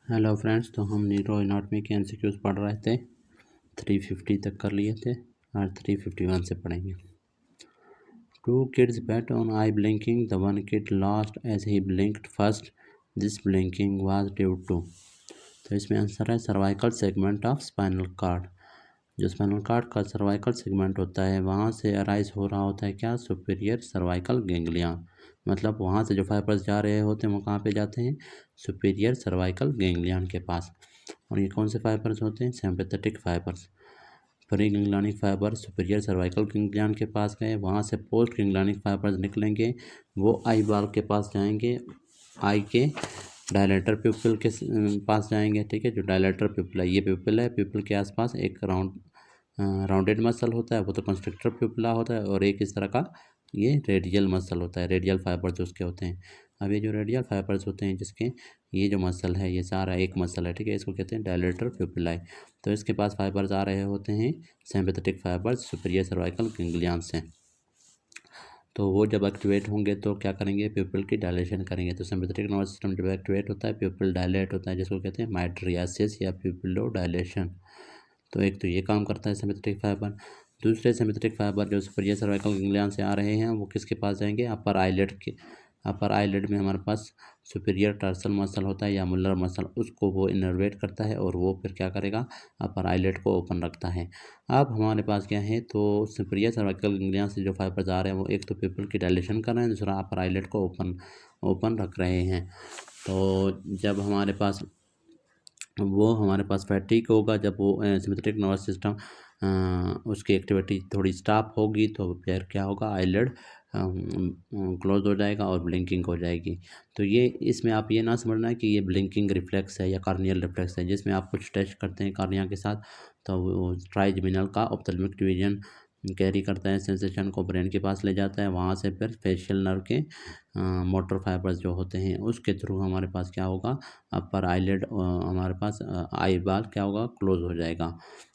Hello friends, तो हम neuro anatomy के एमसीक्यूज पढ़ रहे थे। 350 तक कर लिए थे और 351 से पढ़ेंगे। 2 kids bet on eye blinking. The one kid lost as he blinked first. This blinking was due to। तो इसमें आंसर है cervical segment of spinal cord. जो स्पाइनल कार्ड का सर्वाइकल सेगमेंट होता है वहाँ से अराइज हो रहा होता है क्या, सुपीरियर सर्वाइकल गैंग्लियन। मतलब वहाँ से जो फाइबर्स जा रहे होते हैं वो कहाँ पे जाते हैं, सुपीरियर सर्वाइकल गैंग्लियन के पास। और ये कौन से फाइबर्स होते हैं, sympathetic fibres. Pre ganglionic fibre superior cervical ganglion के पास गए, वहाँ से पोस्ट गैंग्लियनिक फाइबर्स निकलेंगे, वो आई बाल के पास जाएंगे, आई के डायलेटर प्यूपिल के पास जाएंगे। ठीक है, जो डायलेटर प्यूपिल है, ये प्यूपिल है, प्यूपिल के आसपास एक राउंडेड मसल होता है, वो तो कंस्ट्रक्टर प्यूपिला होता है, और एक इस तरह का ये रेडियल मसल होता है, रेडियल फाइबर जो उसके होते हैं। अब ये जो रेडियल फाइबर्स होते हैं जिसके ये जो मसल है ये सारा एक मसल है, ठीक है, इसको कहते हैं डायलेटर प्यूपिलाई। तो इसके पास फाइबर्स आ रहे होते हैं sympathetic fibres superior cervical ganglion से। तो वो जब एक्टिवेट होंगे तो क्या करेंगे, प्यूपिल की डायलेशन करेंगे। तो सिंपैथेटिक नर्वस सिस्टम जब एक्टिवेट होता है प्यूपिल डायलेट होता है, जिसको कहते हैं माइट्रियासिस या प्यूपिलो डायलेशन। तो एक तो ये काम करता है सिंपैथेटिक फाइबर। दूसरे सिंपैथेटिक फाइबर जो सुपीरियर सर्वाइकल गैंग्लियन से आ रहे हैं वो किसके पास जाएंगे, अपर आईलिड के। अपर आईलिड में हमारे पास सुपीरियर टर्सल मसल होता है या मुलर मसल, उसको वो इनर्वेट करता है और वो फिर क्या करेगा, अपर आईलिड को ओपन रखता है। अब हमारे पास क्या है, तो सुपीरियर सर्वाइकल गैंग्लियन से जो फाइबर्स आ रहे हैं वो एक तो प्यूपिल की डायलेशन कर रहे हैं, दूसरा अपर आईलिड को ओपन रख रहे हैं। तो जब हमारे पास फैटिक होगा, जब वो सिंपैथेटिक नर्वस सिस्टम उसकी एक्टिविटी थोड़ी स्टॉप होगी तो फिर क्या होगा, आईलिड क्लोज हो जाएगा और ब्लिंकिंग हो जाएगी। तो ये इसमें आप ये ना समझना है कि ये ब्लिंकिंग रिफ्लेक्स है या कार्नियल रिफ्लेक्स है, जिसमें आप कुछ टेस्ट करते हैं कार्निया के साथ। तो वो ट्राइजेमिनल का ऑप्थेल्मिक डिवीजन कैरी करता है, सेंसेशन को ब्रेन के पास ले जाता है, वहाँ से फिर फेशियल नर्व के मोटर फाइबर्स जो होते हैं उसके थ्रू हमारे पास क्या होगा, अपर आईलिड हमारे पास आई बाल क्या होगा, क्लोज हो जाएगा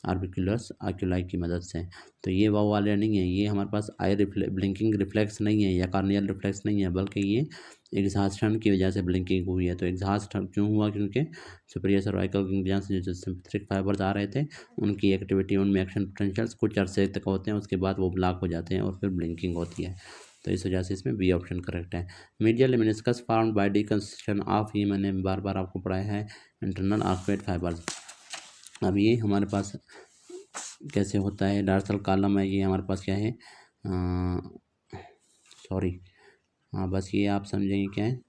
आर्बिकुलस आक्यूलाई की मदद से। तो ये वो वाले नहीं है, ये हमारे पास ब्लिंकिंग रिफ्लेक्स नहीं है या कार्नियल रिफ्लेक्स नहीं है, बल्कि ये एग्जॉस्शन की वजह से ब्लिंकिंग हुई है। तो एग्जॉस्ट क्यों हुआ, क्योंकि सुपीरियर सर्वाइकल गैंग्लियन से जो सिंपैथेटिक फाइबर्स आ रहे थे उनकी एक्टिविटी, उनमें एक्शन पोटेंशियल्स कुछ अरसे तक होते हैं, उसके बाद वो ब्लॉक हो जाते हैं और फिर ब्लिंकिंग होती है। तो इस वजह से इसमें बी ऑप्शन करेक्ट है। Medial lemniscus formed by deconstruction of, ये मैंने बार बार आपको पढ़ाया है, इंटरनल आर्कुएट फाइबर्स। अब ये हमारे पास कैसे होता है, डार्सल कॉलम है, ये हमारे पास क्या है, सॉरी, हाँ बस ये आप समझेंगे क्या है,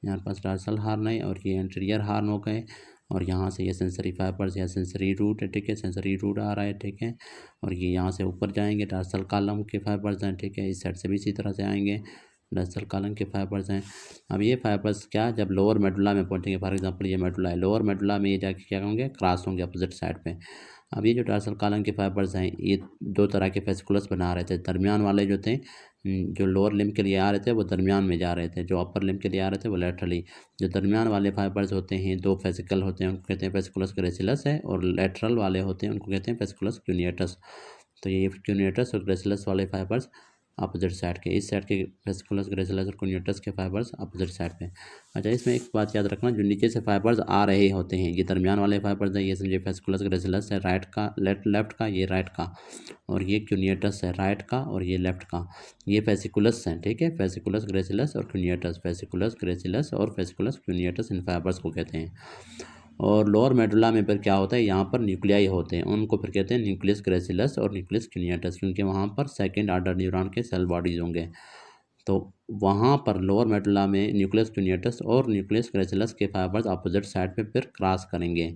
हमारे पास डार्सल हार्न है और ये एंटीरियर हार्न हो गए, और यहाँ से ये सेंसरी फाइबर्स या सेंसरी रूट है, ठीक है, सेंसरी रूट आ रहा है, ठीक है, और ये यहाँ से ऊपर जाएंगे, डार्सल कॉलम के फाइबर्स हैं, ठीक है, इस साइड से भी इसी तरह से आएंगे, डार्सल कॉलम के फाइबर्स हैं। अब ये फाइबर्स क्या, जब लोअर मेडुला में पहुँचेंगे, फॉर एग्जांपल ये मेडुला है, लोअर मेडुला में ये जाके क्या होंगे, क्रॉस होंगे अपोजिट साइड पे। अब ये जो डार्सल कॉलम के फाइबर्स हैं ये दो तरह के फेसिकुलस बना रहे थे, दरमियान वाले जो थे, जो लोअर लिम्ब के लिए आ रहे थे वो दरमियान में जा रहे थे, जो अपर लिम्ब के लिए आ रहे थे वो लेटरली। जो दरमियान वाले फाइबर्स होते हैं दो फेसिकल होते हैं, उनको कहते हैं फेसिकुलस ग्रेसिलस है, और लेटरल वाले होते हैं उनको कहते हैं फेसिकुलस क्यूनियटस। तो ये क्यूनियटस और ग्रेसिलस वाले फाइबर्स अपोजिट साइड के, इस साइड के फेसिकुलस ग्रेसिलस और क्यूनियटस के फाइबर्स अपोजिट साइड पे। अच्छा, इसमें एक बात याद रखना, जो नीचे से फाइबर्स आ रहे होते हैं ये दरमियान वाले फाइबर्स हैं, ये समझिए फेसिकुलस ग्रेसिलस है राइट का, लेफ्ट का, ये राइट का, और ये क्यूनियटस है राइट का और ये लेफ्ट का, ये फेसिकुलस हैं, ठीक है, फेसिकुलस ग्रेसिलस और क्यूनियटस, फेसिकुलस ग्रेसिलस और फेसिकुलस क्यूनियटस इन फाइबर्स को कहते हैं। और लोअर मेडुला में फिर क्या होता है, यहाँ पर न्यूक्लियाई होते हैं, उनको फिर कहते हैं न्यूक्लियस ग्रेसिलस और न्यूक्लियस क्यूनियटस, क्योंकि वहाँ पर सेकेंड ऑर्डर न्यूरॉन के सेल बॉडीज होंगे। तो वहाँ पर लोअर मेडुला में न्यूक्लियस क्यूनियटस और न्यूक्लियस ग्रेसिलस के फाइबर्स अपोजिट साइड पे फिर क्रॉस करेंगे।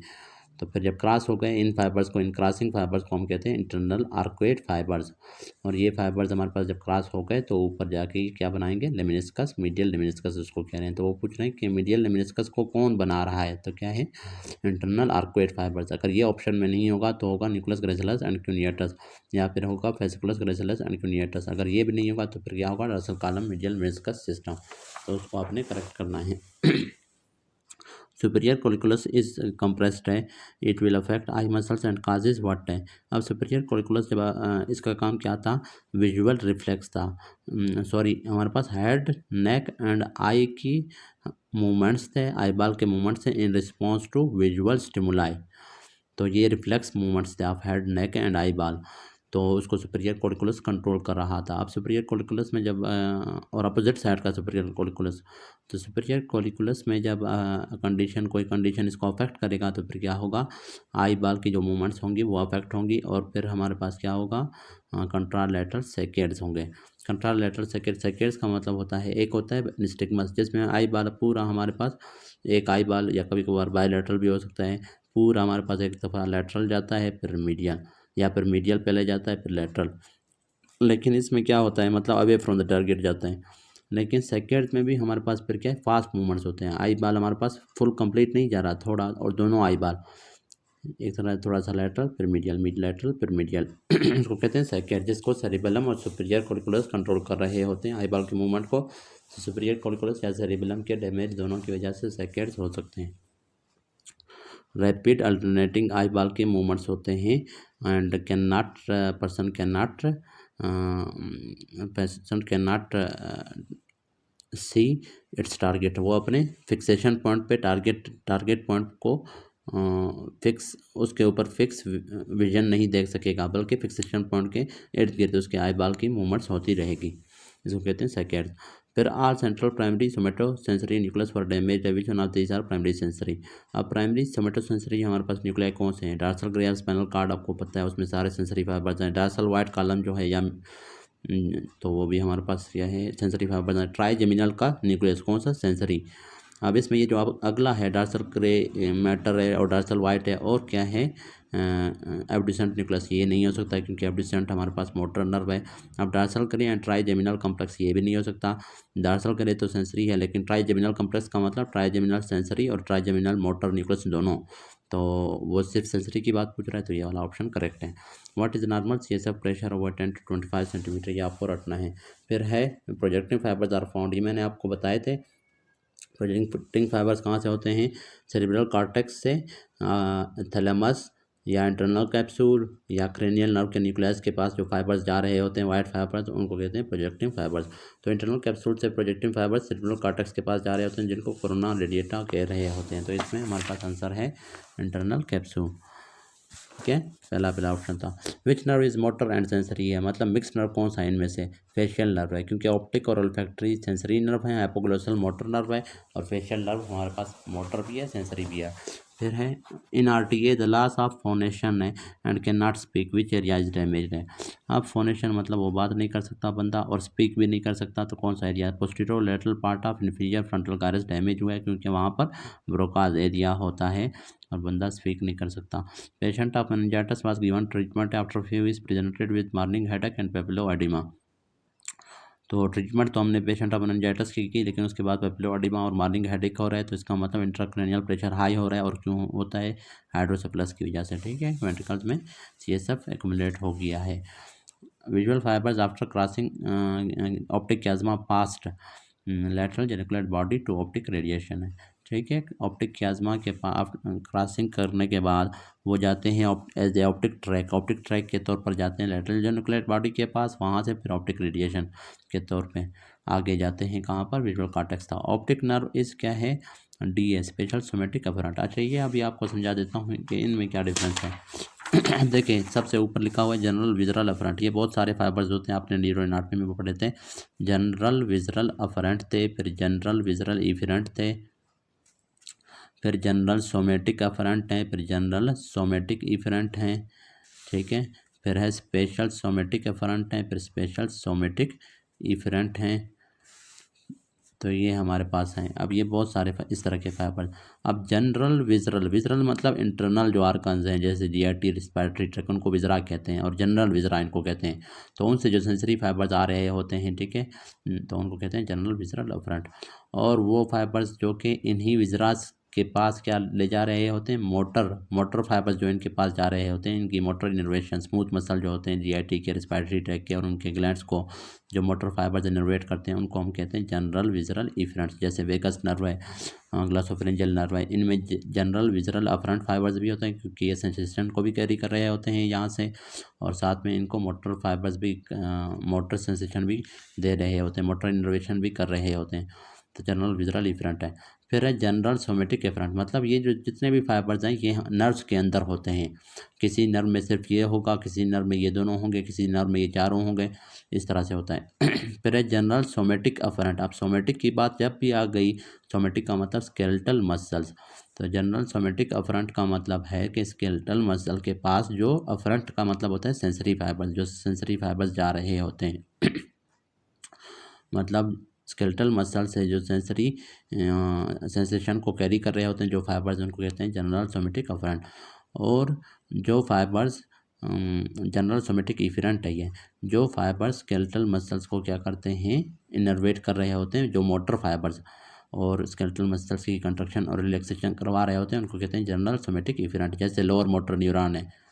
तो फिर जब क्रॉस हो गए इन फाइबर्स को, इन क्रॉसिंग फाइबर्स को हम कहते हैं इंटरनल आर्कुएट फाइबर्स। और ये फाइबर्स हमारे पास जब क्रॉस हो गए तो ऊपर जाके ये क्या बनाएंगे, लेमिनिस्कस, मीडियल लेमिनिस्कस उसको कह रहे हैं। तो वो पूछ रहे हैं कि मीडियल लेमिनिस्कस को कौन बना रहा है, तो क्या है, इंटरनल आर्कुएट फाइबर्स। अगर ये ऑप्शन में नहीं होगा तो होगा न्यूक्लियस ग्रेसिलस एंड क्यूनियटस, या फिर होगा फेसिकुलस ग्रेसिलस एंड क्यूनियटस। अगर ये भी नहीं होगा तो फिर क्या होगा, dorsal column medial lemniscus system. तो उसको आपने करेक्ट करना है। सुपीरियर कोलिकुलस इज कंप्रेस्ड है, it will affect eye muscles and causes what है। अब सुपीरियर कोलिकुलस जब इसका काम क्या था, विजुअल रिफ्लेक्स था, सॉरी हमारे पास हेड नेक एंड आई की मूवमेंट्स थे, आई बाल के मूवमेंट्स थे in response to visual stimuli. तो ये रिफ्लेक्स मूवमेंट्स थे of head neck and eye ball, तो उसको सुपीरियर कोलिकुलस कंट्रोल कर रहा था। अब सुपीरियर कोलिकुलस में जब और अपोजिट साइड का सुपीरियर कोलिकुलस, तो सुपीरियर कोलिकुलस में जब कोई कंडीशन इसको अफेक्ट करेगा तो फिर क्या होगा, आई बाल की जो मूवमेंट्स होंगी वो अफेक्ट होंगी, और फिर हमारे पास क्या होगा, कंट्रालैटरल सेकेड्स होंगे। कंट्रालैटरल सेकेड्स का मतलब होता है, एक होता है निस्टिग्मस जिसमें आई बाल पूरा हमारे पास, एक आई बाल या कभी कभार बायलैटरल भी हो सकता है, पूरा हमारे पास एक दफ़ा लैटरल जाता है फिर मीडियल, या फिर मीडियल पहले जाता है फिर लैटरल। लेकिन इसमें क्या होता है, मतलब अवे फ्रॉम द टारगेट जाता है। लेकिन सेकेंड्स में भी हमारे पास फिर क्या है, फास्ट मूवमेंट्स होते हैं। आई बाल हमारे पास फुल कंप्लीट नहीं जा रहा, थोड़ा, और दोनों आई बाल एक तरह थोड़ा सा लैटरल फिर मीडियल, मिड लैटरल फिर मीडियल इसको कहते हैं सेकेंड, जिसको सेरिबेलम और सुपीरियर कोलिकुलस कंट्रोल कर रहे होते हैं आई बाल के मूवमेंट को। तो सुपीरियर कोलिकुलस या सेरिबेलम के डैमेज दोनों की वजह से सेकेंड्स हो सकते हैं। रैपिड अल्टरनेटिंग आई बाल के मूवमेंट्स होते हैं and person can not see it's target. वो अपने फिक्सेशन पॉइंट पे टारगेट पॉइंट को फिक्स, उसके ऊपर फिक्स विजन नहीं देख सकेगा, बल्कि फिक्सेशन पॉइंट के इर्द गिर्द उसके आई बाल की मूवमेंट्स होती रहेगी, इसको कहते हैं सेकेंड। फिर all central primary somatosensory nucleus for damage division of these are primary sensory. अब प्राइमरी सोमेटो सेंसरी हमारे पास न्यूक्लियाई कौन से हैं, डार्सल ग्रेव स्पाइनल कार्ड आपको पता है, उसमें सारे सेंसरी फाइबर्स हैं। डार्सल वाइट कॉलम जो है या तो वो भी हमारे पास क्या है, सेंसरी फाइबर्स हैं। ट्राइजेमिनल का न्यूक्लियस कौन सा, सेंसरी। अब इसमें ये जो अब अगला है डार्सल ग्रे मैटर है और डार्सल वाइट है, और क्या है एब्ड्यूसेंट न्यूक्लियस, ये नहीं हो सकता क्योंकि एब्ड्यूसेंट हमारे पास मोटर नर्व है। अब dorsal grey and trigeminal complex, ये भी नहीं हो सकता। डार्सल ग्रे तो सेंसरी है, लेकिन ट्राइजेमिनल कॉम्प्लेक्स का मतलब ट्राइजेमिनल सेंसरी और ट्राइजेमिनल मोटर न्यूक्लियस दोनों, तो वो सिर्फ सेंसरी की बात पूछ रहा है, तो ये वाला ऑप्शन करेक्ट है। What is normal CSF pressure over 10 to 25 centimetre, ये आपको रटना है। फिर है प्रोजेक्टिव फाइबर्स आर फाउंड, ये मैंने आपको बताए थे। प्रोजेक्टिंग फाइबर्स कहाँ से होते हैं, सेरिब्रल कॉर्टेक्स से, थैलेमस या इंटरनल कैप्सूल या क्रेनियल नर्व के न्यूक्लियस के पास जो फाइबर्स जा रहे होते हैं वाइट फाइबर्स, उनको कहते हैं प्रोजेक्टिव फाइबर्स। तो इंटरनल कैप्सूल से प्रोजेक्टिव फाइबर्स सेरिब्रल कॉर्टेक्स के पास जा रहे होते हैं, जिनको कोरोना रेडिएटा कह रहे होते हैं। तो इसमें हमारे पास आंसर है इंटरनल कैप्सूल। ठीक है, पहला ऑप्शन था। Which nerve is motor and sensory है, मतलब मिक्स नर्व कौन सा है इनमें से, फेशियल नर्व है, क्योंकि ऑप्टिक और ओल्फैक्टरी सेंसरी नर्व है, एपोग्लोसल मोटर नर्व है, और फेशियल नर्व हमारे पास मोटर भी है सेंसरी भी है। फिर है in RTA the loss of phonation है and can not speak, which area is damage है। अब फोनेशन मतलब वो बात नहीं कर सकता बंदा और स्पीक भी नहीं कर सकता, तो कौन सा area, posterior lateral part of inferior frontal gyrus damage हुआ है, क्योंकि वहाँ पर ब्रोकाज एरिया होता है और बंदा स्पीक नहीं कर सकता। Patient of meningitis was given treatment after few is presented with morning headache and papilloedema. तो ट्रीटमेंट तो हमने पेशेंट ऑफ मेनिंजाइटिस की, लेकिन उसके बाद पेपिलो एडिमा और मॉर्निंग हेडेक हो रहा है, तो इसका मतलब इंट्राक्रैनियल प्रेशर हाई हो रहा है, और क्यों होता है, हाइड्रोसेफलस की वजह से। ठीक है, वेंट्रिकल्स में CSF एक्युमुलेट हो गया है। Visual fibres after crossing optic chiasma past lateral geniculate body to optic radiation है। ठीक है, ऑप्टिक क्याज्मा के पास क्रॉसिंग करने के बाद वो जाते हैं एज ए ऑप्टिक ट्रैक के तौर पर जाते हैं लैटरल जेनिकुलेट बॉडी के पास, वहाँ से फिर ऑप्टिक रेडिएशन के तौर पे आगे जाते हैं कहाँ पर, विजुअल कॉर्टेक्स था। ऑप्टिक नर्व इस क्या है, DA स्पेशल सोमेटिक अपरेंट। अच्छा, ये अभी आपको समझा देता हूँ कि इनमें क्या डिफरेंस है। देखिए, सबसे ऊपर लिखा हुआ है जनरल विजरल अफरेंट, ये बहुत सारे फाइबर्स होते हैं, आपने न्यूरो एनाटॉमी में पढ़े थे। जनरल विजरल अफरेंट थे, फिर जनरल विजरल इफरेंट थे, फिर जनरल सोमेटिक अफरेंट हैं, फिर जनरल सोमेटिक इफरेंट हैं। ठीक है, फिर है स्पेशल सोमेटिक अफरेंट हैं, फिर स्पेशल सोमेटिक इफरेंट हैं। तो ये हमारे पास हैं। अब ये बहुत सारे इस तरह के फाइबर। अब जनरल विजरल मतलब इंटरनल जो आर्गन्स हैं, जैसे GIT रिस्पायरेटरी ट्रैक्ट, उनको विजरा कहते हैं, और जनरल विजरा इनको कहते हैं। तो उनसे जो सेंसरी फाइबर्स आ रहे होते हैं, ठीक है, तो उनको कहते हैं जनरल विजरल अफरेंट। और वो फाइबर्स जो कि इन्हीं विजरास के पास क्या ले जा रहे होते हैं, मोटर फाइबर्स जो इनके पास जा रहे होते हैं, इनकी मोटर इनर्वेशन, स्मूथ मसल जो होते हैं जीआईटी के, रिस्पायरेटरी ट्रैक के और उनके ग्लैंड्स को जो मोटर फाइबर्स इनर्वेट करते हैं उनको हम कहते हैं जनरल विजरल इफरेंट्स। जैसे वेगस नर्व है, ग्लॉसोफेरेंजियल नर्व है, इनमें जनरल विजरल अफरेंट फाइबर्स भी होते हैं क्योंकि ये सेंसेशन को भी कैरी कर रहे होते हैं यहाँ से, और साथ में इनको मोटर फाइबर्स भी मोटर सेंसेशन भी दे रहे होते हैं, मोटर इनर्वेशन भी कर रहे होते हैं। तो जनरल विजरल इफरेंट है। फिर है जनरल सोमेटिक एफरेंट, मतलब ये जो जितने भी फाइबर्स हैं ये नर्व्स के अंदर होते हैं। किसी नर्व में सिर्फ ये होगा, किसी नर्व में ये दोनों होंगे, किसी नर्व में ये चारों होंगे, इस तरह से होता है। फिर है जनरल सोमेटिक एफरेंट। अब सोमेटिक की बात जब भी आ गई, सोमेटिक का मतलब स्केलेटल मसल्स, तो जनरल सोमेटिक एफरेंट का मतलब है कि स्केलेटल मसल के पास जो एफरेंट का मतलब होता है सेंसरी फाइबर्स, जो सेंसरी फाइबर्स जा रहे होते हैं मतलब स्केलेटल मसल से जो सेंसरी सेंसेशन को कैरी कर रहे होते हैं जो फाइबर्स, उनको कहते हैं जनरल सोमेटिक एफरेंट। और जो फाइबर्स जनरल सोमेटिक इफरेंट है, ये जो फाइबर्स स्केलेटल मसल्स को क्या करते हैं, इनर्वेट कर रहे होते हैं, जो मोटर फाइबर्स और स्केलेटल मसल्स की कंट्रक्शन और रिलैक्सेशन करवा रहे होते हैं, उनको कहते हैं जनरल सोमेटिक इफरेंट। जैसे लोअर मोटर न्यूरॉन है,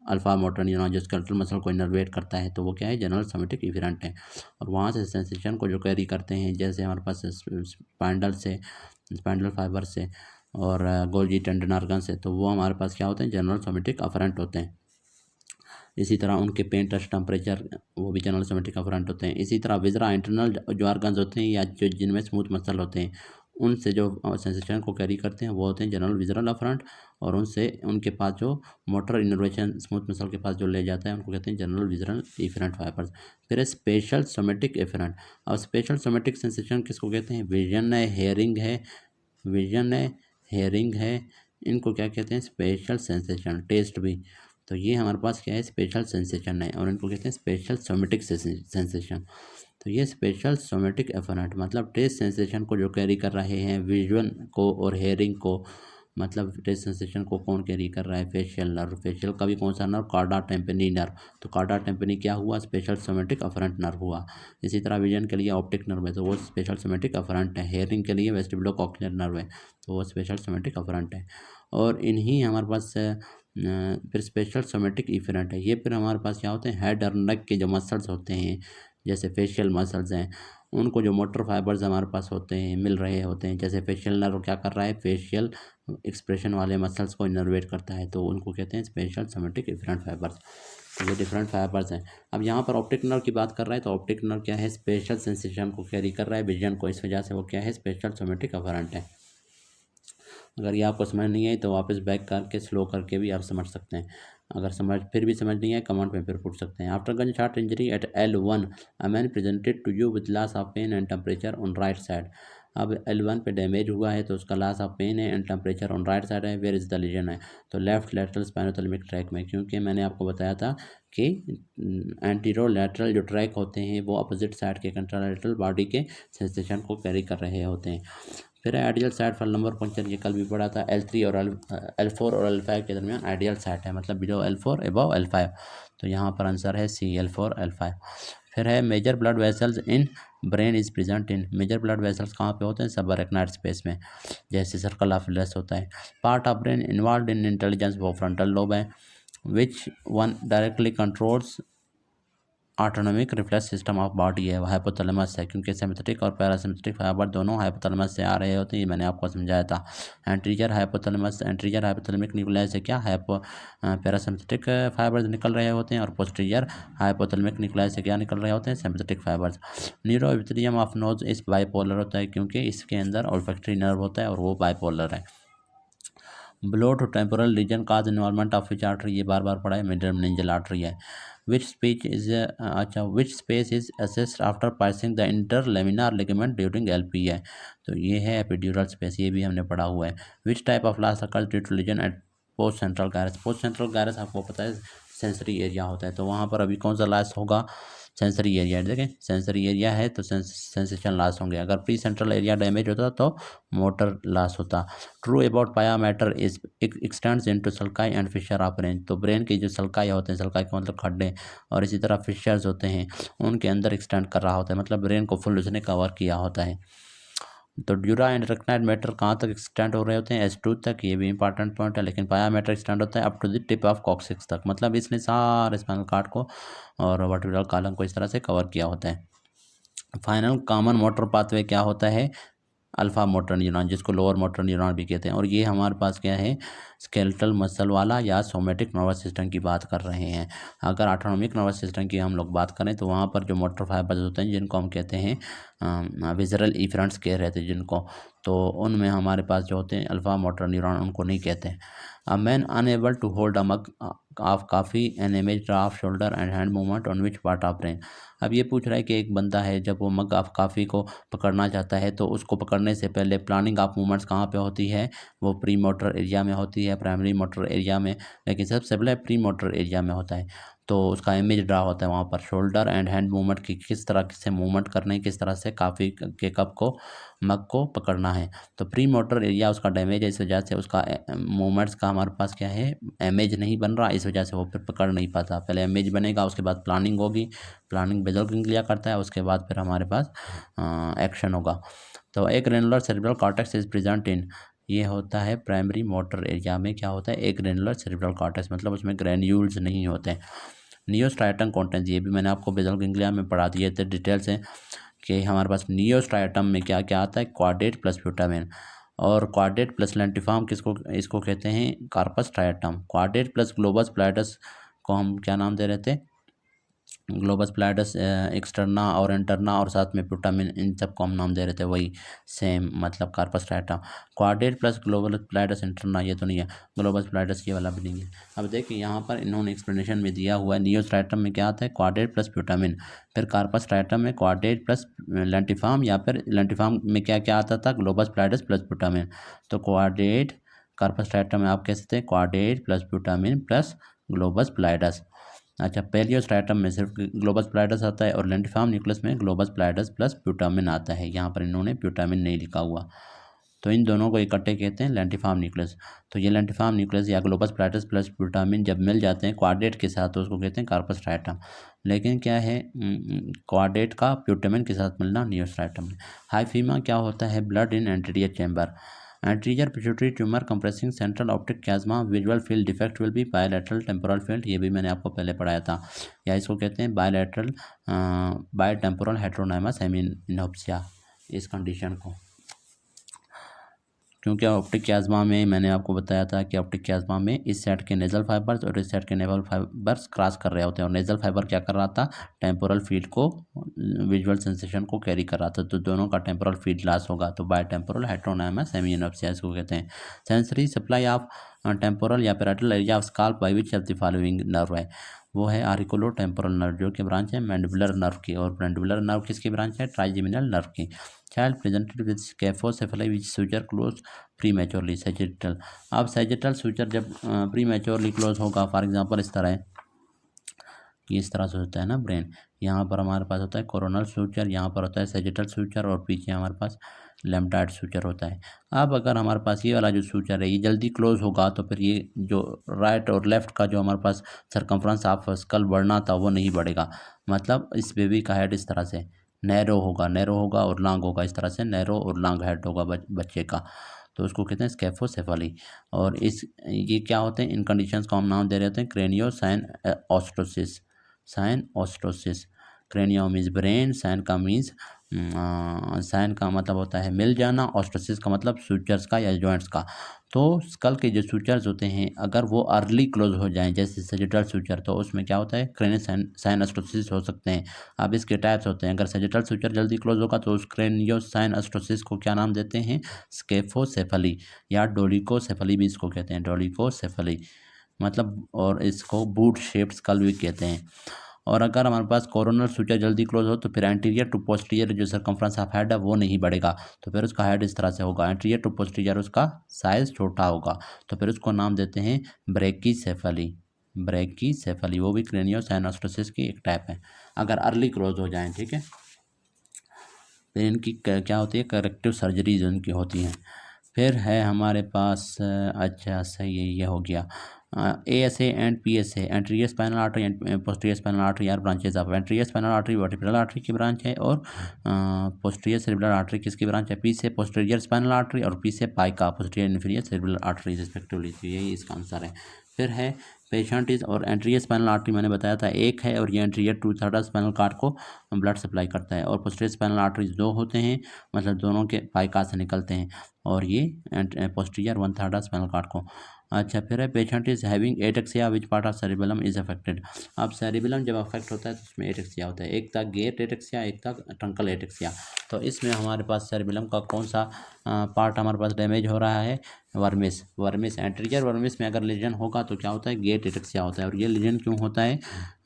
अल्फा मोटर न्यूरॉन जो स्केलेटल मसल को इनर्वेट करता है, तो वो क्या है, जनरल सोमेटिक इफरेंट है। और वहाँ से सेंसेशन को जो कैरी करते हैं, जैसे हमारे पास स्पाइंडल फाइबर से और गोल्जी टेंडन ऑर्गन से, तो वो हमारे पास क्या होते हैं, जनरल सोमेटिक अफरेंट होते हैं। इसी तरह उनके पेन टच टेम्परेचर वो भी जनरल सोमेटिक अफरेंट होते हैं। इसी तरह विजरा इंटरनल जो ऑर्गन्स होते हैं या जो जिनमें स्मूथ मसल होते हैं, उनसे जो सेंसेशन को कैरी करते हैं वो होते हैं जनरल विजरल अफरेंट, और उनसे उनके पास जो मोटर इनर्वेशन स्मूथ मसल के पास जो ले जाता है उनको कहते हैं जनरल विजरल इफरेंट फाइबर्स। फिर है स्पेशल सोमेटिक इफरेंट। अब स्पेशल सोमेटिक सेंसेशन किसको कहते हैं, विजन है, हेयरिंग है, विजन है, हेयरिंग है, इनको क्या कहते हैं, स्पेशल सेंसेशन, टेस्ट भी। तो ये हमारे पास क्या है, स्पेशल सेंसेशन है, और इनको कहते हैं स्पेशल सोमेटिक सेंसेशन। तो ये स्पेशल सोमेटिक एफरेंट मतलब टेस्ट सेंसेशन को जो कैरी कर रहे हैं, विजुअल को और हेयरिंग को, मतलब टेस्ट सेंसेशन को कौन कैरी कर रहा है, फेशियल नर्व। फेशियल का भी कौन सा नर्व, कार्डा टेम्पनी नर्व। तो कार्डा टेम्पनी क्या हुआ, स्पेशल सोमेटिक अफरेंट नर्व हुआ। इसी तरह विजन के लिए ऑप्टिक नर्व है, तो वो स्पेशल सोमेटिक अफरेंट है। हेयरिंग के लिए वेस्टिबुलो कॉक्लियर नर्व है, तो वो स्पेशल सोमेटिक अफरेंट है। और इन्हीं हमारे पास फिर स्पेशल सोमेटिक इफरेंट है। ये फिर हमारे पास क्या होते हैं, हेड और नेक के जो मसल्स होते हैं, जैसे फेशियल मसल्स हैं, उनको जो मोटर फाइबर्स हमारे पास होते हैं मिल रहे होते हैं। जैसे फेशियल नर्व क्या कर रहा है, फेशियल एक्सप्रेशन वाले मसल्स को इनर्वेट करता है, तो उनको कहते हैं स्पेशल सोमेटिक इफरेंट फाइबर्स। तो ये डिफरेंट फाइबर्स हैं। अब यहाँ पर ऑप्टिक नर्व की बात कर रहा है, तो ऑप्टिक नर्व क्या है, स्पेशल सेंसेशन को कैरी कर रहा है, विजन को, इस वजह से वो क्या है, स्पेशल सोमेटिक अफरेंट है। अगर ये आपको समझ नहीं आई तो वापस बैक करके स्लो करके भी आप समझ सकते हैं। अगर फिर भी समझ नहीं आए, कमेंट में फिर पूछ सकते हैं। After gunshot injury at L1 a man presented to you with loss of pain and temperature on right side. अब L1 पे डैमेज हुआ है तो उसका लॉस ऑफ पेन है and temperature on right side है। वेयर इज द लीजन है, तो लेफ्ट लैटरल स्पाइनोथैलेमिक ट्रैक में, क्योंकि मैंने आपको बताया था कि एंटीरो लैटरल जो ट्रैक होते हैं वो अपोजिट साइड के कंट्रालैटरल बॉडी के सेंसेशन को कैरी कर रहे होते हैं। फिर ideal side for lumbar puncture, ये कल भी पढ़ा था, L3 और L4 और L5 के दरमियान आइडियल साइड है, मतलब बिलो L4 अबव L5। तो यहाँ पर आंसर है C, L4 L5। फिर है major blood vessels in brain is present in, major blood vessels कहाँ पे होते हैं, सब अरेक्नॉइड स्पेस में, जैसे सर्कल ऑफ विलियस होता है। Part of brain involve in intelligence, वो फ्रंटल लोब है। Which one directly controls autonomic reflex system of body है, वो हाइपोथैलेमस है, क्योंकि सिम्पैथेटिक और पैरासिम्पैथेटिक फाइबर दोनों हाइपोथैलेमस से आ रहे होते हैं, ये मैंने आपको समझाया था। Anterior hypothalamus, anterior hypothalamic nucleus से क्या पैरासिम्पैथेटिक फाइबर्स निकल रहे होते हैं, और पोस्टीरियर हाइपोथैलेमिक न्यूक्लियस से क्या निकल रहे होते हैं, sympathetic fibres. Neuro epithelium of nose इस बाइपोलर होता है, क्योंकि इसके अंदर ऑल्फैक्टरी नर्व होता है और वो बाइपोलर है। Blow to temporal region cause involvement of which artery, ये बार बार पढ़ा है, मिडल मेनिंजियल आर्टरी है। Which space is accessed after passing the interlaminar ligament during LP है, तो ये है एपिड्यूरल स्पेस, ये भी हमने पढ़ा हुआ है। Which type of loss occurs due to lesion at post central gyrus, post central gyrus आपको पता है सेंसरी एरिया होता है, तो वहाँ पर अभी कौन सा लॉस होगा, सेंसरी एरिया। देखें सेंसरी एरिया है तो सेंसेशन लॉस होंगे। अगर प्री सेंट्रल एरिया डैमेज होता तो मोटर लॉस होता। True about pia mater is extends into sulci and fissure of brain, तो ब्रेन के जो सल्काई होते हैं, सल्काई का मतलब खड्डे, और इसी तरह फिशर्स होते हैं, उनके अंदर एक्सटेंड कर रहा होता है, मतलब ब्रेन को फुल उसने कवर किया होता है। तो ड्यूरा एंड रेक्टाइल मैटर कहाँ तक एक्सटेंड हो रहे होते हैं, S2 तक, ये भी इंपॉर्टेंट पॉइंट है। लेकिन पाया मैटर एक्सटेंड होता है up to the tip of coccyx तक, मतलब इसने सारे स्पाइनल कॉर्ड को और वर्टिब्रल कॉलम को इस तरह से कवर किया होता है। फाइनल कॉमन मोटर पाथवे क्या होता है, अल्फा मोटर न्यूरॉन, जिसको लोअर मोटर न्यूरॉन भी कहते हैं। और ये हमारे पास क्या है, स्केलेटल मसल वाला या सोमेटिक नर्वस सिस्टम की बात कर रहे हैं। अगर ऑटोनॉमिक नर्वस सिस्टम की हम लोग बात करें तो वहाँ पर जो मोटर फाइबर्स होते हैं जिनको हम कहते हैं विजरल इफरेंट्स कह रहे थे जिनको, तो उनमें हमारे पास जो होते हैं अल्फा मोटर न्यूरॉन, उनको नहीं कहते हैं। A man unable to hold a mug of coffee an image of shoulder and hand movement on which part of brain. अब ये पूछ रहा है कि एक बंदा है, जब वो मग ऑफ काफ़ी को पकड़ना चाहता है तो उसको पकड़ने से पहले प्लानिंग ऑफ मूवमेंट्स कहाँ पे होती है, वो प्री मोटर एरिया में होती है, प्राइमरी मोटर एरिया में, लेकिन सबसे पहले प्री मोटर एरिया में होता है। तो उसका इमेज ड्रा होता है वहाँ पर शोल्डर एंड हैंड मूवमेंट की, किस तरह से मूवमेंट करने, किस तरह से काफ़ी के कप को, मग को पकड़ना है। तो प्री मोटर एरिया उसका डैमेज है, इस वजह से उसका मूवमेंट्स का हमारे पास क्या है, इमेज नहीं बन रहा, इस वजह से वो फिर पकड़ नहीं पाता। पहले इमेज बनेगा, उसके बाद प्लानिंग होगी, प्लानिंग बेसल गैंग्लिया करता है, उसके बाद फिर हमारे पास एक्शन होगा। तो एक granular cerebral cortex is present इन, ये होता है प्राइमरी मोटर एरिया में, क्या होता है, एक ग्रेनुलर सेरेब्रल कॉर्टेक्स, मतलब उसमें ग्रेन्यूल्स नहीं होते हैं। नियोस्ट्राटम कॉन्टेंस, ये भी मैंने आपको बेसल गैंग्लिया में पढ़ा दिए थे डिटेल से, कि हमारे पास नियोस्ट्राटम में क्या क्या आता है, क्वाड्रेट प्लस प्यूटामिन, और क्वाड्रेट प्लस लेंटिफॉर्म किसको, इसको कहते हैं कार्पस स्ट्राटम। क्वाड्रेट प्लस ग्लोबस प्लैटस को हम क्या नाम दे रहे थे, ग्लोबस प्लैटस एक्सटर्ना और इंटरना, और साथ में प्यूटामिन, इन सब को हम नाम दे रहे थे, वही सेम, मतलब corpus striatum. Caudate plus globus pallidus interna, ये तो नहीं है, ग्लोबस प्लैटस ये वाला भी नहीं है। अब देखिए यहाँ पर इन्होंने एक्सप्लेनेशन में दिया हुआ है, नियोस्ट्राटम में क्या आता है, क्वाड्रेट प्लस प्यूटामिन, फिर कार्पस स्ट्रैटम में क्वाड्रेट प्लस लेंटिफॉर्म, या फिर लेंटिफॉर्म में क्या क्या आता था, ग्लोबस प्लैटस प्लस प्यूटामिन। तो क्वाड्रेट, कार्पस स्ट्रैटम में आप कह सकते हैं क्वाड्रेट प्लस प्यूटामिन प्लस ग्लोबस प्लैटस। अच्छा, पेलियोस्ट्राटम में सिर्फ ग्लोबस प्लैटस आता है, और लेंटिफॉर्म न्यूक्लियस में ग्लोबस प्लैटस प्लस प्यूटामिन आता है। यहाँ पर इन्होंने प्यूटामिन नहीं लिखा हुआ, तो इन दोनों को इकट्ठे कहते हैं लेंटिफॉर्म न्यूक्लियस। तो ये लेंटिफॉर्म न्यूक्लियस या ग्लोबस प्लैटस प्लस प्यूटामिन जब मिल जाते हैं क्वाड्रेट के साथ, तो उसको कहते हैं कार्पस स्ट्रैटम। लेकिन क्या है, क्वाड्रेट का प्यूटामिन के साथ मिलना नियोस्ट्राटम में। हाइफीमा क्या होता है, blood in anterior chamber, anterior pituitary tumour compressing central optic chiasma, visual field defect will be bilateral temporal field, ये भी मैंने आपको पहले पढ़ाया था, या इसको कहते हैं बायलैटरल बायटेम्पोरल हेटेरोनाइमस हेमिनोप्सिया, इस कंडीशन को। क्योंकि ऑप्टिक क्याज़मा में मैंने आपको बताया था कि ऑप्टिक क्याज़मा में इस सेट के नेजल फाइबर्स और इस सेट के नेवल फाइबर्स क्रॉस कर रहे होते हैं, और नेजल फाइबर क्या कर रहा था, टेम्पोरल फील्ड को, विजुअल सेंसेशन को कैरी कर रहा था, तो दोनों का टेम्पोरल फील्ड लॉस होगा, तो बायटेम्पोरल हेटेरोनाइमस हेमिनोप्सिया इसको कहते हैं। सेंसरी सप्लाई ऑफ टेम्पोरल या parietal area of scalp by which of the following nerve है, वो है आरिकुलो टेम्पोरल नर्व, जो कि ब्रांच है मैंडिबुलर नर्व की, और मैंडिबुलर नर्व किसकी ब्रांच है, ट्राइजेमिनल नर्व की। Child presented with scaphocephaly which suture close prematurely sagittal. अब सैजिटल सूचर जब प्रीमेच्योरली क्लोज होगा, फॉर एग्जांपल इस तरह है, कि इस तरह से होता है ना ब्रेन, यहाँ पर हमारे पास होता है कोरोनल सूचर, यहाँ पर होता है सैजिटल सूचर, और पीछे हमारे पास लेम्टाइड सूचर होता है। अब अगर हमारे पास ये वाला जो सूचर है ये जल्दी क्लोज होगा, तो फिर ये जो राइट और लेफ्ट का जो हमारे पास सरकमफ्रेंस ऑफ स्कल बढ़ना था वो नहीं बढ़ेगा, मतलब इस बेबी का हेड इस तरह से नैरो होगा और लॉन्ग होगा, इस तरह से नैरो और लॉन्ग हेड होगा बच्चे का, तो उसको कहते हैं स्केफोसेफली। और इस ये क्या होते हैं, इन कंडीशंस को हम नाम दे रहे होते हैं craniosynostosis, synostosis. Cranio means brain, syn का मीन्स साइन का मतलब होता है मिल जाना, ऑस्टोसिस का मतलब सूचर्स का या जॉइंट्स का। तो स्कल के जो सूचर्स होते हैं अगर वो अर्ली क्लोज हो जाएं, जैसे सजिटल सूचर, तो उसमें क्या होता है, क्रेनियो साइन ऑस्टोसिस हो सकते हैं। अब इसके टाइप्स होते हैं, अगर सजिटल सूचर जल्दी क्लोज होगा तो उस क्रेनियो साइन ऑस्टोसिस को क्या नाम देते हैं, स्केफोसेफली, या डोलिकोसेफली भी इसको कहते हैं, डोलिकोसेफली मतलब, और इसको बूट शेप्ड स्कल भी कहते हैं। और अगर हमारे पास कोरोनल सूचर जल्दी क्लोज हो तो फिर एंटीरियर टू पोस्टीरियर जो सर्कमफ्रेंस ऑफ हेड है वो नहीं बढ़ेगा, तो फिर उसका हेड इस तरह से होगा, एंटीरियर टू पोस्टीरियर उसका साइज छोटा होगा, तो फिर उसको नाम देते हैं ब्रेकीसेफली, ब्रेकीसेफली, वो भी क्रेनियोसाइनोस्टोसिस की एक टाइप है, अगर अर्ली क्लोज हो जाए, ठीक है। फिर इनकी क्या होती है, करेक्टिव सर्जरीज उनकी होती हैं। फिर है हमारे पास अच्छा सही है, ये हो गया ASA and PSA anterior spinal artery and posterior spinal artery are branches of anterior spinal artery vertebral artery की ब्रांच है और पोस्टीरियर सेरेब्रल आर्टरी किसकी ब्रांच है? पी से पोस्टीरियर स्पाइनल आर्टरी और पी से PICA posterior inferior cerebral artery respectively. तो यही इसका आंसर है। फिर है पेशेंट इज और एंटीरियर स्पाइनल आर्टरी मैंने बताया था एक है और ये एंटीरियर 2/3 स्पाइनल कार्ड को ब्लड सप्लाई करता है और पोस्टीरियर स्पाइनल आर्टरीज दो होते हैं, मतलब दोनों के पाइका से निकलते हैं और ये पोस्टीरियर 1/3 स्पाइनल कार्ड को। अच्छा, फिर है patient is having ataxia which part of cerebellum is affected. अब सेरिबेलम जब अफेक्ट होता है तो उसमें एटेक्सिया होता है, एक था गेट एटेक्सिया, एक था ट्रंकल एटेक्सिया। तो इसमें हमारे पास सेरिबेलम का कौन सा पार्ट हमारे पास डैमेज हो रहा है? वर्मिस एंटीरियर वर्मिस में अगर लीजन होगा तो क्या होता है? गेट एटेक्सिया होता है। और ये लीजन क्यों होता है?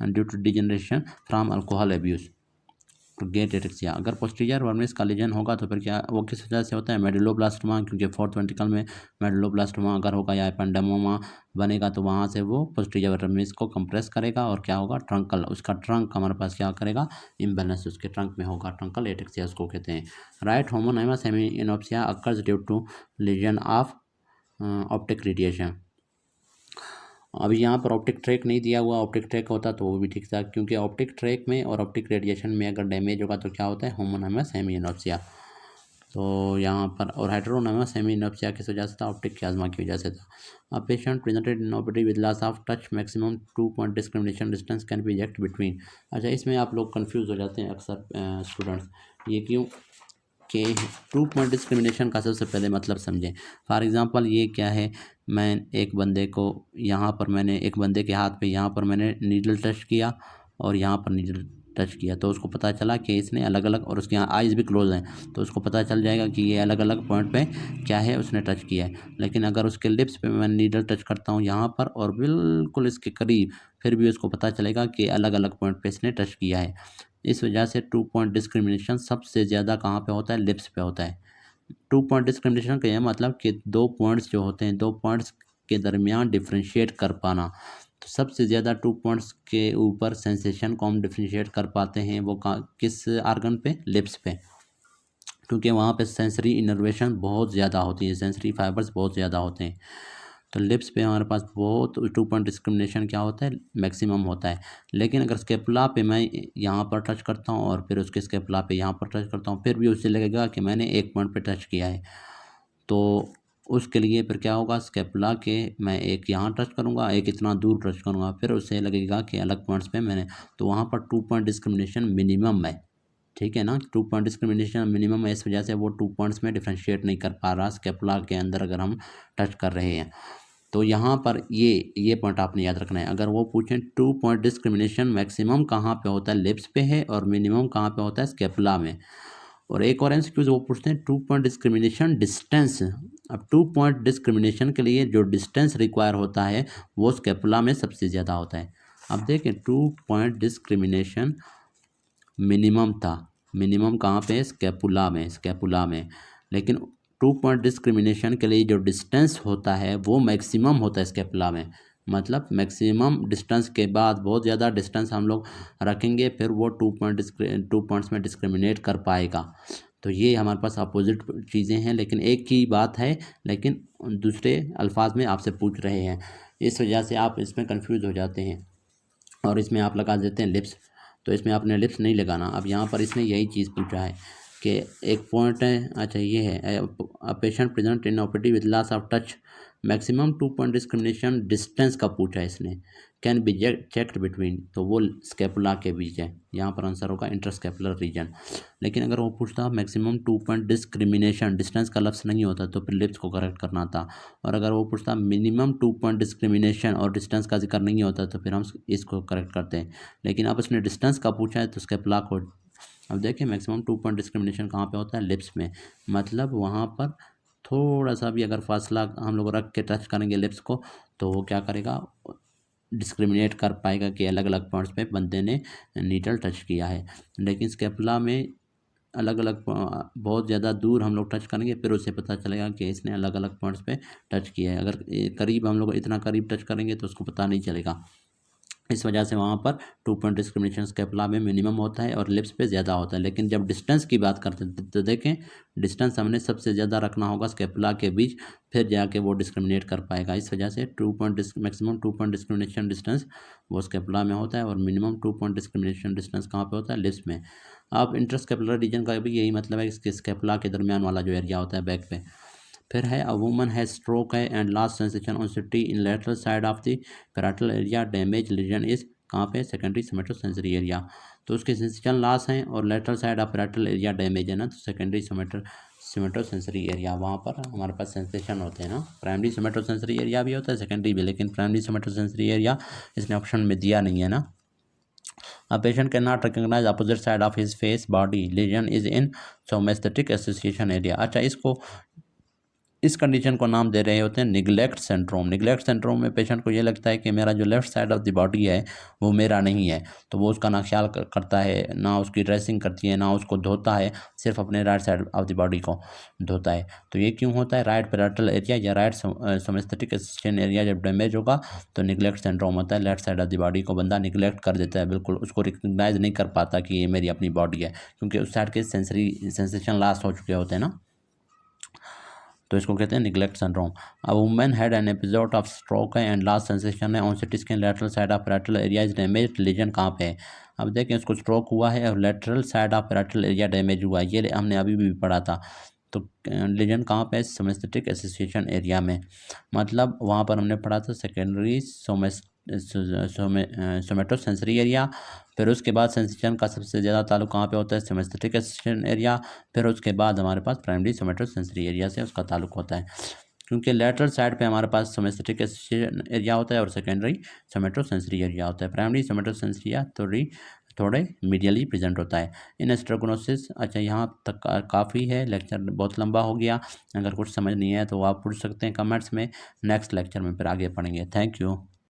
Due to degeneration from alcohol abuse, gait ataxia. अगर पोस्टीरियर वर्मिस का लीजन होगा तो फिर क्या वो किस वजह से होता है? मेडुलोब्लास्टोमा, क्योंकि फोर्थ वेंट्रिकल में मेडुलोब्लास्टोमा अगर होगा या एपेंडेमोमा बनेगा तो वहाँ से वो पोस्टीरियर वर्मिस को कंप्रेस करेगा और क्या होगा? ट्रंकल, उसका ट्रंक हमारे पास क्या करेगा? इम्बैलेंस उसके ट्रंक में होगा, ट्रंकल एटेक्सिया उसको कहते हैं। Right homonymous hemianopsia occurs due to lesion of optic radiation. अभी यहाँ पर ऑप्टिक ट्रैक नहीं दिया हुआ, ऑप्टिक ट्रैक होता तो वो भी ठीक था, क्योंकि ऑप्टिक ट्रैक में और ऑप्टिक रेडिएशन में अगर डैमेज होगा तो क्या होता है? होमोनाइमस हेमिनोप्सिया। तो यहाँ पर और हेटेरोनाइमस हेमिनोप्सिया किस वजह से था? ऑप्टिक क्याज्मा की वजह से था। अब patient presented in OPD with loss of touch maximum 2 point discrimination distance can be exact between. अच्छा, इसमें आप लोग कंफ्यूज हो जाते हैं अक्सर स्टूडेंट्स, ये क्यों कि 2 पॉइंट डिस्क्रिमिनेशन का सबसे पहले मतलब समझें। फॉर एग्जांपल ये क्या है? मैं एक बंदे को यहाँ पर मैंने एक बंदे के हाथ पे यहाँ पर मैंने नीडल टच किया और यहाँ पर नीडल टच किया तो उसको पता चला कि इसने अलग अलग, और उसके यहाँ आइज़ भी क्लोज हैं तो उसको पता चल जाएगा कि ये अलग अलग पॉइंट पे क्या है उसने टच किया है। लेकिन अगर उसके लिप्स पे मैं नीडल टच करता हूँ यहाँ पर और बिल्कुल इसके करीब, फिर भी उसको पता चलेगा कि अलग अलग पॉइंट पे इसने टच किया है। इस वजह से 2 पॉइंट डिस्क्रिमिनेशन सबसे ज़्यादा कहाँ पे होता है? लिप्स पे होता है। 2 पॉइंट डिस्क्रिमिनेशन का यह मतलब कि 2 पॉइंट्स जो होते हैं, 2 पॉइंट्स के दरमियान डिफ्रेंशिएट कर पाना। तो सबसे ज़्यादा 2 पॉइंट्स के ऊपर सेंसेशन को हम डिफ्रेंशिएट कर पाते हैं वो किस आर्गन पे? लिप्स पे, क्योंकि वहाँ पे सेंसरी इनर्वेशन बहुत ज़्यादा होती है, सेंसरी फाइबर्स बहुत ज़्यादा होते हैं। तो लिप्स पे हमारे पास बहुत 2 पॉइंट डिस्क्रिमिनेशन क्या होता है? मैक्सिमम होता है। लेकिन अगर स्केपुला पे मैं यहाँ पर टच करता हूँ और फिर उसके स्केपुला पे यहाँ पर टच करता हूँ, फिर भी उससे लगेगा कि मैंने एक पॉइंट पे टच किया है। तो उसके लिए फिर क्या होगा? स्केपुला के मैं एक यहाँ टच करूँगा, एक इतना दूर टच करूँगा, फिर उससे लगेगा कि अलग पॉइंट्स पे मैंने, तो वहाँ पर 2 पॉइंट डिस्क्रिमिनेशन मिनिमम है। ठीक है ना? 2 पॉइंट डिस्क्रिमिनेशन मिनिमम है, इस वजह से वो 2 पॉइंट्स में डिफ्रेंशिएट नहीं कर पा रहा स्केपुला के अंदर अगर हम टच कर रहे हैं। तो यहाँ पर ये पॉइंट आपने याद रखना है। अगर वो पूछें 2 पॉइंट डिस्क्रिमिनेशन मैक्सिमम कहाँ पे होता है? लिप्स पे है, और मिनिमम कहाँ पे होता है? स्केपुला में। और एक और एमसीक्यू वो पूछते हैं 2 पॉइंट डिस्क्रिमिनेशन डिस्टेंस। अब 2 पॉइंट डिस्क्रिमिनेशन के लिए जो डिस्टेंस रिक्वायर होता है वो स्केपुला में सबसे ज़्यादा होता है। अब देखें 2 पॉइंट डिस्क्रिमिनेशन मिनिमम था, मिनिमम कहाँ पे? स्केपुला में। लेकिन 2 पॉइंट डिस्क्रिमिनेशन के लिए जो डिस्टेंस होता है वो मैक्सिमम होता है स्केपुला में। मतलब मैक्सिमम डिस्टेंस के बाद बहुत ज़्यादा डिस्टेंस हम लोग रखेंगे, फिर वो 2 पॉइंट्स में डिस्क्रिमिनेट कर पाएगा। तो ये हमारे पास अपोजिट चीज़ें हैं, लेकिन एक ही बात है, लेकिन दूसरे अल्फाज में आपसे पूछ रहे हैं, इस वजह से आप इसमें कंफ्यूज हो जाते हैं और इसमें आप लगा देते हैं लिप्स। तो इसमें आपने लिप्स नहीं लगाना। अब यहाँ पर इसने यही चीज़ पूछा है कि एक पॉइंट है, अच्छा ये है patient present in OPD with loss of touch maximum 2 point discrimination distance का पूछा है इसने, कैन बी चेक्ड बिटवीन, तो वो स्केपुला के बीच है, यहाँ पर आंसर होगा इंटरस्केपुलर रीजन। लेकिन अगर वो पूछता मैक्सिमम 2 पॉइंट डिस्क्रिमिनेशन, डिस्टेंस का लफ्ज़ नहीं होता तो फिर लिप्स को करेक्ट करना था। और अगर वो पूछता मिनिमम 2 पॉइंट डिस्क्रिमिनेशन और डिस्टेंस का जिक्र नहीं होता तो फिर हम इसको करेक्ट करते हैं। लेकिन अब उसने डिस्टेंस का पूछा है तो स्केपुला को। अब देखिए मैक्सिमम 2 पॉइंट डिस्क्रिमिनेशन कहाँ पे होता है? लिप्स में। मतलब वहाँ पर थोड़ा सा भी अगर फासला हम लोग रख के टच करेंगे लिप्स को तो वो क्या करेगा? डिस्क्रिमिनेट कर पाएगा कि अलग अलग पॉइंट्स पे बंदे ने नीडल टच किया है। लेकिन स्केपुला में अलग अलग बहुत ज़्यादा दूर हम लोग टच करेंगे, फिर उससे पता चलेगा कि इसने अलग अलग पॉइंट्स पे टच किया है। अगर करीब हम लोग इतना करीब टच करेंगे तो उसको पता नहीं चलेगा। इस वजह से वहाँ पर 2 पॉइंट डिस्क्रिमिनेशन स्केपुला में मिनिमम होता है और लिप्स पे ज़्यादा होता है। लेकिन जब डिस्टेंस की बात करते हैं तो देखें डिस्टेंस हमने सबसे ज़्यादा रखना होगा स्केपुला के बीच, फिर जाके वो डिस्क्रिमिनेट कर पाएगा। इस वजह से मैक्सिमम 2 पॉइंट डिस्क्रिमिनेशन डिस्टेंस वो स्केपुला में होता है और मिनिमम 2 पॉइंट डिस्क्रिमिनेशन डिस्टेंस कहाँ पे होता है, लिप्स में। अब इंटरस्केपुलर रीजन का भी यही मतलब है, इसके स्केपुला के दरमियान वाला जो एरिया होता है बैक पे। फिर है अ वुमन हैज स्ट्रोक है and last sensation on CT in lateral side of the parietal area, damage lesion is कहाँ पे, सेकेंडरी सोमेटोसेंसरी एरिया। तो उसके सेंसेशन लॉस हैं और lateral side of parietal area damage है ना, तो सेकेंडरी सोमेटोसेंसरी एरिया वहाँ पर हमारे पास सेंसेशन होते हैं ना। प्राइमरी सोमेटोसेंसरी एरिया भी होता है, सेकेंडरी भी, लेकिन प्राइमरी सोमेटोसेंसरी एरिया इसने ऑप्शन में दिया नहीं है ना। A patient cannot recognize opposite side of his face body. Lesion is in somatic association area. अच्छा, इस कंडीशन को नाम दे रहे होते हैं निगलेक्ट सिंड्रोम। निगलेक्ट सिंड्रोम में पेशेंट को ये लगता है कि मेरा जो left side of the body है वो मेरा नहीं है, तो वो उसका ना ख्याल करता है, ना उसकी ड्रेसिंग करती है, ना उसको धोता है, सिर्फ अपने right side of the body को धोता है। तो ये क्यों होता है, राइट पैराटल एरिया या राइट सोमेस्थेटिक एसिस्टेंट एरिया जब डैमेज होगा तो निगलेक्ट सिंड्रोम होता है। Left side of the body को बंदा निगलेक्ट कर देता है, बिल्कुल उसको रिकग्नाइज नहीं कर पाता कि ये मेरी अपनी बॉडी है, क्योंकि उस साइड के सेंसेशन लॉस हो चुके होते हैं ना, तो इसको कहते हैं neglect syndrome. A woman had an episode of stroke है एंड लास्ट सेंसेशन है on CT scan lateral side of parietal area is damage, lesion कहाँ पे है। अब देखें उसको स्ट्रोक हुआ है और lateral side of parietal area damage हुआ है, ये हमने अभी भी पढ़ा था। तो लीजन कहाँ पे है, सोमेस्थेटिक एसोसिएशन एरिया में, मतलब वहाँ पर हमने पढ़ा था सेकेंडरी सोमेटोसेंसरी एरिया। फिर उसके बाद सेंसेशन का सबसे ज़्यादा ताल्लुक कहाँ पे होता है, सोमेस्थेटिक एसिस्टेंट एरिया। फिर उसके बाद हमारे पास प्राइमरी सोमेटोसेंसरी एरिया से उसका ताल्लुक होता है, क्योंकि लेटरल साइड पे हमारे पास सोमेस्थेटिक एसिस्टेंट एरिया होता है और सेकेंडरी सोमेटोसेंसरी एरिया होता है। प्राइमरी सोमेटोसेंसरी एरिया थोड़े मीडियली प्रेजेंट होता है इन एस्ट्रोगनोसिस। अच्छा, यहाँ तक काफ़ी है, लेक्चर बहुत लंबा हो गया। अगर कुछ समझ नहीं है तो आप पूछ सकते हैं कमेंट्स में, नेक्स्ट लेक्चर में फिर आगे पढ़ेंगे। Thank you.